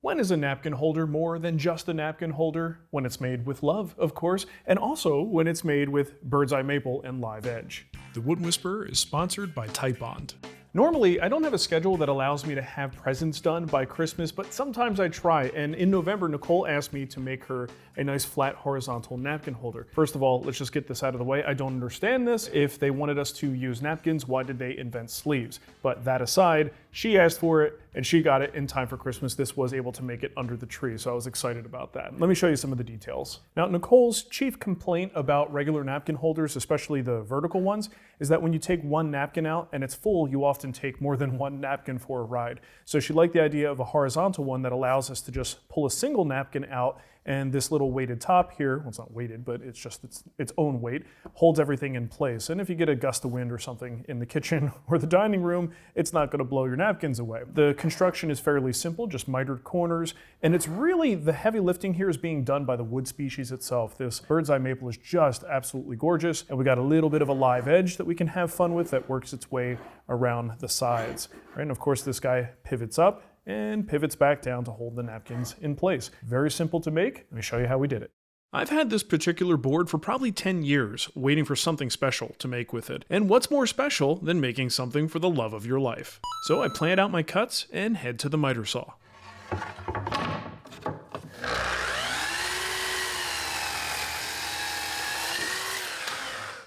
When is a napkin holder more than just a napkin holder? When it's made with love, of course, and also when it's made with birdseye maple and live edge. The Wood Whisperer is sponsored by Typebond. Normally, I don't have a schedule that allows me to have presents done by Christmas, but sometimes I try, and in November, Nicole asked me to make her a nice flat horizontal napkin holder. First of all, let's just get this out of the way. I don't understand this. If they wanted us to use napkins, why did they invent sleeves? But that aside, she asked for it, and she got it in time for Christmas. This was able to make it under the tree, so I was excited about that. Let me show you some of the details. Now, Nicole's chief complaint about regular napkin holders, especially the vertical ones, is that when you take one napkin out and it's full, you often take more than one napkin for a ride. So she liked the idea of a horizontal one that allows us to just pull a single napkin out, and this little weighted top here, well, it's not weighted, but it's just its own weight, holds everything in place. And if you get a gust of wind or something in the kitchen or the dining room, it's not gonna blow your napkins away. The construction is fairly simple, just mitered corners, and it's really, the heavy lifting here is being done by the wood species itself. This birdseye maple is just absolutely gorgeous, and we got a little bit of a live edge that we can have fun with that works its way around the sides. Right? And of course, this guy pivots up and pivots back down to hold the napkins in place. Very simple to make. Let me show you how we did it. I've had this particular board for probably 10 years, waiting for something special to make with it. And what's more special than making something for the love of your life? So I plan out my cuts and head to the miter saw.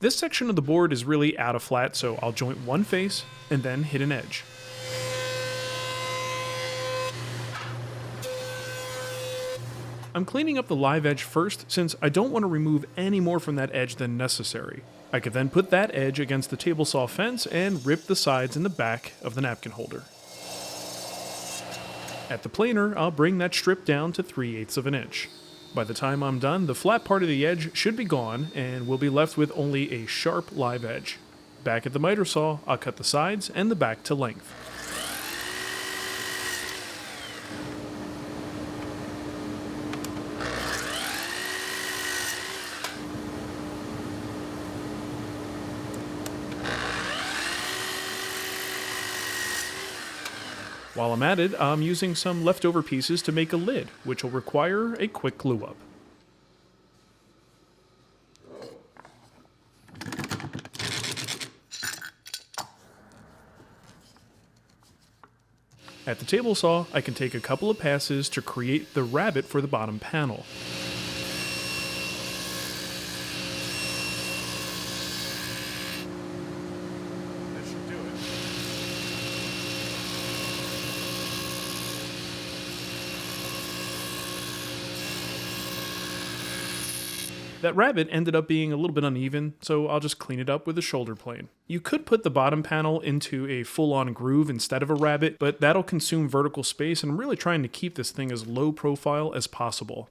This section of the board is really out of flat, so I'll joint one face and then hit an edge. I'm cleaning up the live edge first since I don't want to remove any more from that edge than necessary. I could then put that edge against the table saw fence and rip the sides and the back of the napkin holder. At the planer, I'll bring that strip down to 3/8 of an inch. By the time I'm done, the flat part of the edge should be gone and we'll be left with only a sharp live edge. Back at the miter saw, I'll cut the sides and the back to length. While I'm at it, I'm using some leftover pieces to make a lid, which will require a quick glue up. At the table saw, I can take a couple of passes to create the rabbet for the bottom panel. That rabbet ended up being a little bit uneven, so I'll just clean it up with a shoulder plane. You could put the bottom panel into a full-on groove instead of a rabbet, but that'll consume vertical space, and I'm really trying to keep this thing as low profile as possible.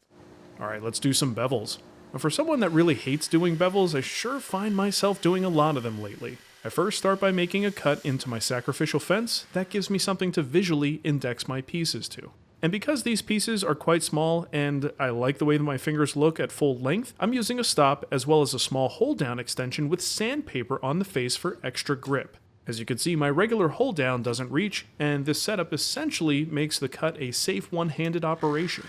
Alright, let's do some bevels. Now, for someone that really hates doing bevels, I sure find myself doing a lot of them lately. I first start by making a cut into my sacrificial fence. That gives me something to visually index my pieces to. And because these pieces are quite small and I like the way that my fingers look at full length, I'm using a stop as well as a small hold down extension with sandpaper on the face for extra grip. As you can see, my regular hold down doesn't reach, and this setup essentially makes the cut a safe one-handed operation.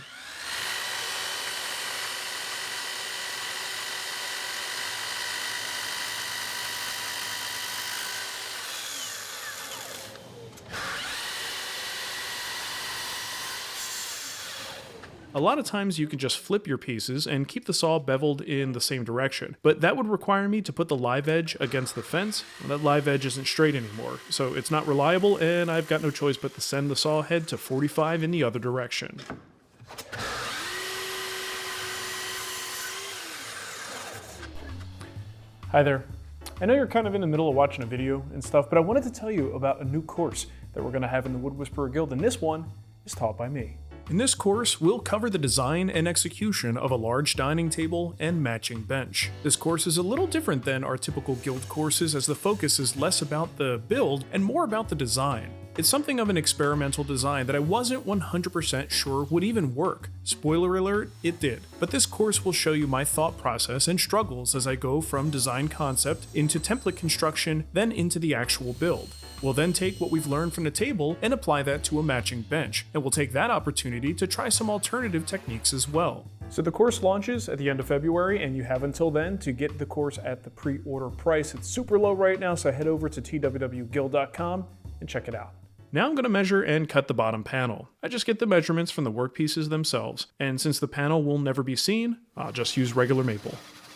A lot of times you can just flip your pieces and keep the saw beveled in the same direction, but that would require me to put the live edge against the fence. Well, that live edge isn't straight anymore, so it's not reliable, and I've got no choice but to send the saw head to 45 in the other direction. Hi there. I know you're kind of in the middle of watching a video and stuff, but I wanted to tell you about a new course that we're going to have in the Wood Whisperer Guild, and this one is taught by me. In this course, we'll cover the design and execution of a large dining table and matching bench. This course is a little different than our typical guild courses, as the focus is less about the build and more about the design. It's something of an experimental design that I wasn't 100% sure would even work. Spoiler alert, it did. But this course will show you my thought process and struggles as I go from design concept into template construction, then into the actual build. We'll then take what we've learned from the table and apply that to a matching bench, and we'll take that opportunity to try some alternative techniques as well. So the course launches at the end of February, and you have until then to get the course at the pre-order price. It's super low right now, so head over to twwguild.com and check it out. Now I'm going to measure and cut the bottom panel. I just get the measurements from the workpieces themselves, and since the panel will never be seen, I'll just use regular maple.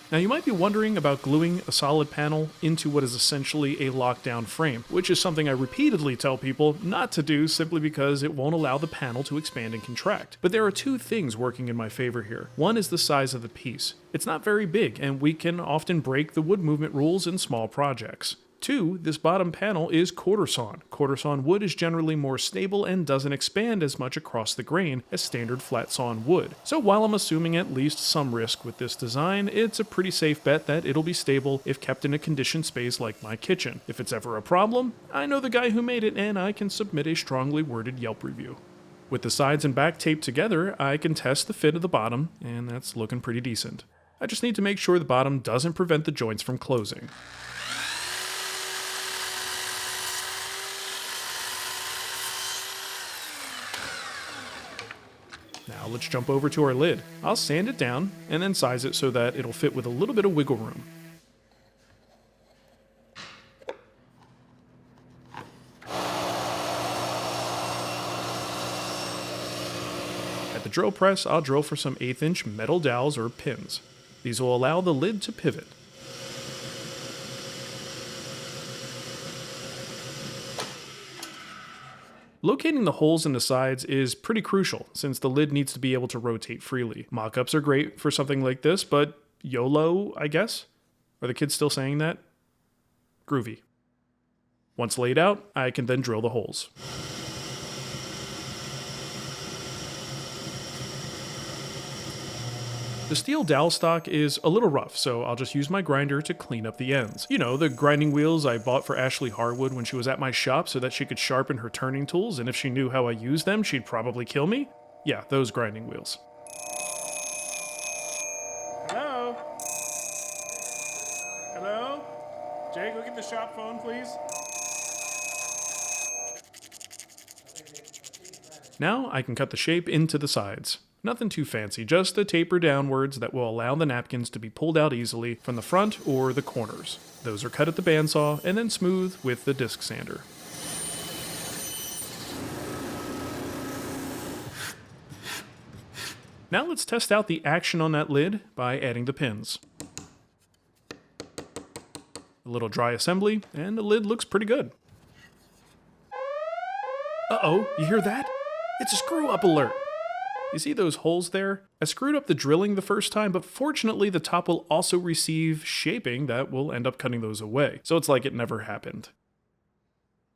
Now you might be wondering about gluing a solid panel into what is essentially a lockdown frame, which is something I repeatedly tell people not to do simply because it won't allow the panel to expand and contract. But there are two things working in my favor here. One is the size of the piece. It's not very big, and we can often break the wood movement rules in small projects. Two, this bottom panel is quarter sawn. Quarter sawn wood is generally more stable and doesn't expand as much across the grain as standard flat sawn wood. So while I'm assuming at least some risk with this design, it's a pretty safe bet that it'll be stable if kept in a conditioned space like my kitchen. If it's ever a problem, I know the guy who made it and I can submit a strongly worded Yelp review. With the sides and back taped together, I can test the fit of the bottom, and that's looking pretty decent. I just need to make sure the bottom doesn't prevent the joints from closing. Now let's jump over to our lid. I'll sand it down and then size it so that it'll fit with a little bit of wiggle room. At the drill press, I'll drill for some 1/8 inch metal dowels or pins. These will allow the lid to pivot. Locating the holes in the sides is pretty crucial, since the lid needs to be able to rotate freely. Mock-ups are great for something like this, but YOLO, I guess? Are the kids still saying that? Groovy. Once laid out, I can then drill the holes. The steel dowel stock is a little rough, so I'll just use my grinder to clean up the ends. You know, the grinding wheels I bought for Ashley Harwood when she was at my shop so that she could sharpen her turning tools, and if she knew how I used them, she'd probably kill me? Yeah, those grinding wheels. Hello? Hello? Jay, go get the shop phone, please. Now I can cut the shape into the sides. Nothing too fancy, just a taper downwards that will allow the napkins to be pulled out easily from the front or the corners. Those are cut at the bandsaw and then smooth with the disc sander. Now let's test out the action on that lid by adding the pins. A little dry assembly, and the lid looks pretty good. Uh-oh, you hear that? It's a screw-up alert! You see those holes there? I screwed up the drilling the first time, but fortunately the top will also receive shaping that will end up cutting those away. So it's like it never happened.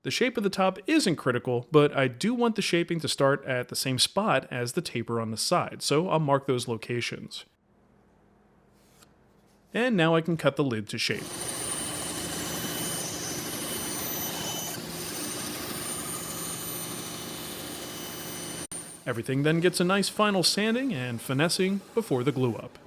The shape of the top isn't critical, but I do want the shaping to start at the same spot as the taper on the side, so I'll mark those locations. And now I can cut the lid to shape. Everything then gets a nice final sanding and finessing before the glue up.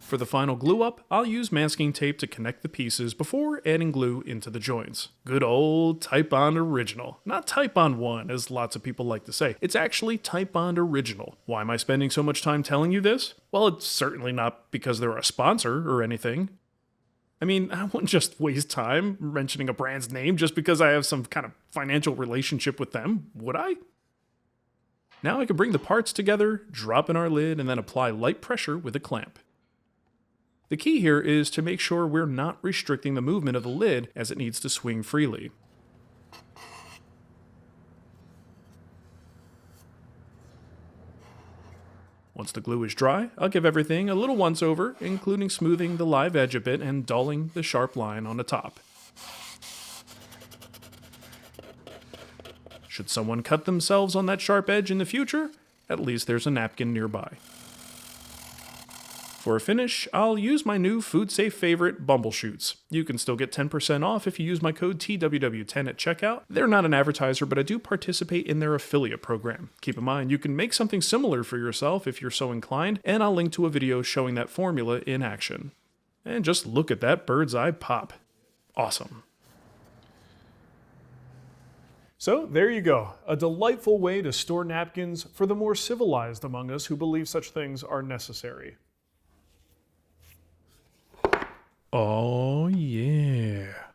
For the final glue up, I'll use masking tape to connect the pieces before adding glue into the joints. Good old Titebond Original. Not Titebond 1, as lots of people like to say. It's actually Titebond Original. Why am I spending so much time telling you this? Well, it's certainly not because they're a sponsor or anything. I mean, I wouldn't just waste time mentioning a brand's name just because I have some kind of financial relationship with them, would I? Now I can bring the parts together, drop in our lid, and then apply light pressure with a clamp. The key here is to make sure we're not restricting the movement of the lid as it needs to swing freely. Once the glue is dry, I'll give everything a little once over, including smoothing the live edge a bit and dulling the sharp line on the top. Should someone cut themselves on that sharp edge in the future, at least there's a napkin nearby. For a finish, I'll use my new food-safe favorite, Bumbleshoots. You can still get 10% off if you use my code TWW10 at checkout. They're not an advertiser, but I do participate in their affiliate program. Keep in mind, you can make something similar for yourself if you're so inclined, and I'll link to a video showing that formula in action. And just look at that bird's eye pop. Awesome. So there you go, a delightful way to store napkins for the more civilized among us who believe such things are necessary. Oh yeah.